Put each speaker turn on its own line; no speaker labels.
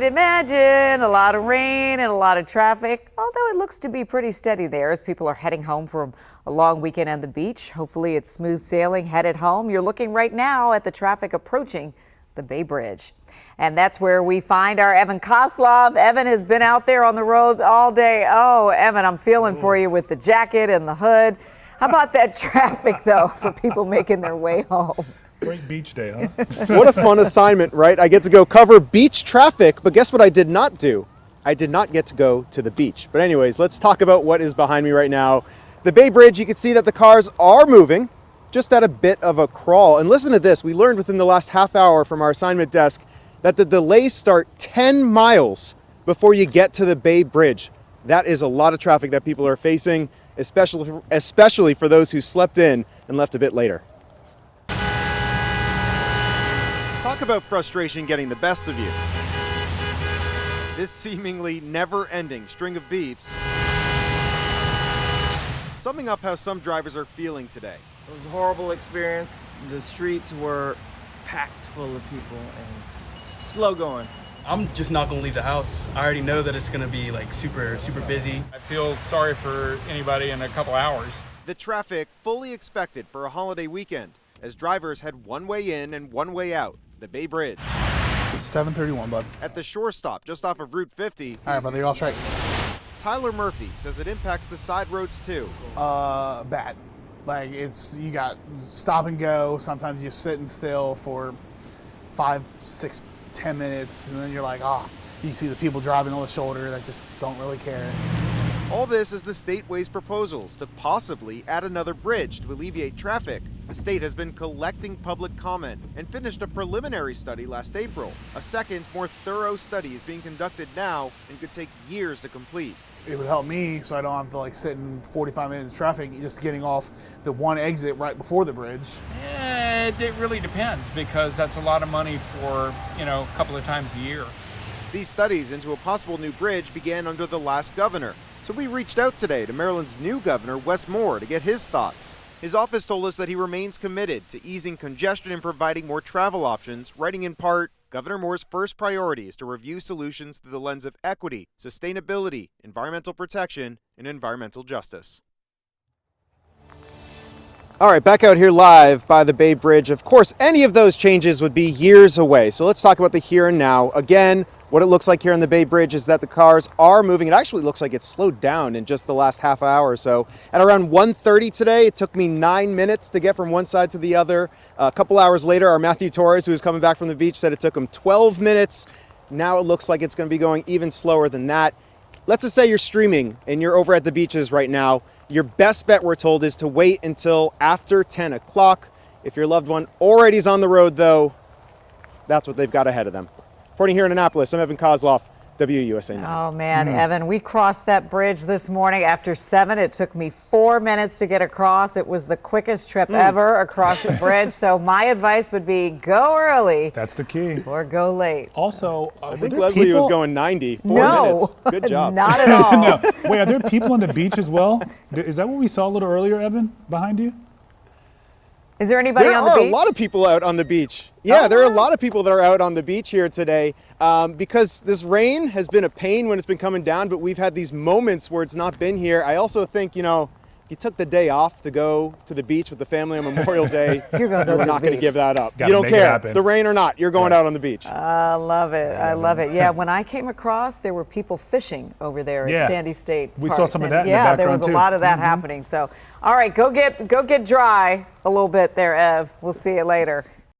Imagine a lot of rain and a lot of traffic, although it looks to be pretty steady there as people are heading home from a long weekend on the beach. Hopefully it's smooth sailing headed home. You're looking right now at the traffic approaching the Bay Bridge. And that's where we find our Evan Koslov. Evan has been out there on the roads all day. Oh, Evan, I'm feeling for you with the jacket and the hood. How about that traffic, though, for people making their way home?
Great beach day, huh?
What a fun assignment, right? I get to go cover beach traffic, but guess what I did not do? I did not get to go to the beach. But anyways, let's talk about what is behind me right now. The Bay Bridge, you can see that the cars are moving, just at a bit of a crawl. And listen to this, we learned within the last half hour from our assignment desk that the delays start 10 miles before you get to the Bay Bridge. That is a lot of traffic that people are facing, especially for those who slept in and left a bit later. Talk about frustration getting the best of you. This seemingly never-ending string of beeps, summing up how some drivers are feeling today.
It was a horrible experience. The streets were packed full of people and slow going.
I'm just not gonna leave the house. I already know that it's gonna be like super busy.
I feel sorry for anybody in a couple hours.
The traffic fully expected for a holiday weekend as drivers had one way in and one way out, the Bay Bridge.
7:31, bud.
At the shore stop just off of Route 50,
All right, brother, you're all straight.
Tyler Murphy says it impacts the side roads too.
Bad. Like, you got stop and go. Sometimes you're sitting still for 5, 6, 10 minutes, and then you're like, you see the people driving on the shoulder that just don't really care.
All this is the state weighs proposals to possibly add another bridge to alleviate traffic. The state has been collecting public comment and finished a preliminary study last April. A second, more thorough study is being conducted now and could take years to complete.
It would help me so I don't have to sit in 45 minutes of traffic just getting off the one exit right before the bridge.
It really depends because that's a lot of money for, a couple of times a year.
These studies into a possible new bridge began under the last governor. So we reached out today to Maryland's new governor, Wes Moore, to get his thoughts. His office told us that he remains committed to easing congestion and providing more travel options, writing in part, Governor Moore's first priority is to review solutions through the lens of equity, sustainability, environmental protection, and environmental justice. All right, back out here live by the Bay Bridge. Of course, any of those changes would be years away. So let's talk about the here and now. Again, what it looks like here on the Bay Bridge is that the cars are moving. It actually looks like it's slowed down in just the last half hour or so. At around 1:30 today, it took me 9 minutes to get from one side to the other. A couple hours later, our Matthew Torres, who was coming back from the beach, said it took him 12 minutes. Now it looks like it's going to be going even slower than that. Let's just say you're streaming and you're over at the beaches right now. Your best bet, we're told, is to wait until after 10 o'clock. If your loved one already is on the road, though, that's what they've got ahead of them. Reporting here in Annapolis, I'm Evan Kozloff, WUSA 9.
Oh, man, Evan, we crossed that bridge this morning after 7. It took me 4 minutes to get across. It was the quickest trip ever across the bridge. So my advice would be go early.
That's the key.
Or go late.
Also,
I think Leslie was going 90. 4 minutes. Good job.
Not at all.
No. Wait, are there people on the beach as well? Is that what we saw a little earlier, Evan, behind you?
Is there anybody on the beach?
There are a lot of people out on the beach. Yeah, there are a lot of people that are out on the beach here today because this rain has been a pain when it's been coming down, but we've had these moments where it's not been here. I also think, you took the day off to go to the beach with the family on Memorial Day.
You're going to go to the
not going to
beach.
give that up.
Gotta
You don't
make it
care,
happen.
the rain or not, you're going out on the beach.
I love it. I love it. Yeah, when I came across, there were people fishing over there at Sandy State
We
Park.
saw some of that in the
Yeah, there was
background,
a
too.
lot of that happening. So, all right, go get dry a little bit there, Ev. We'll see you later.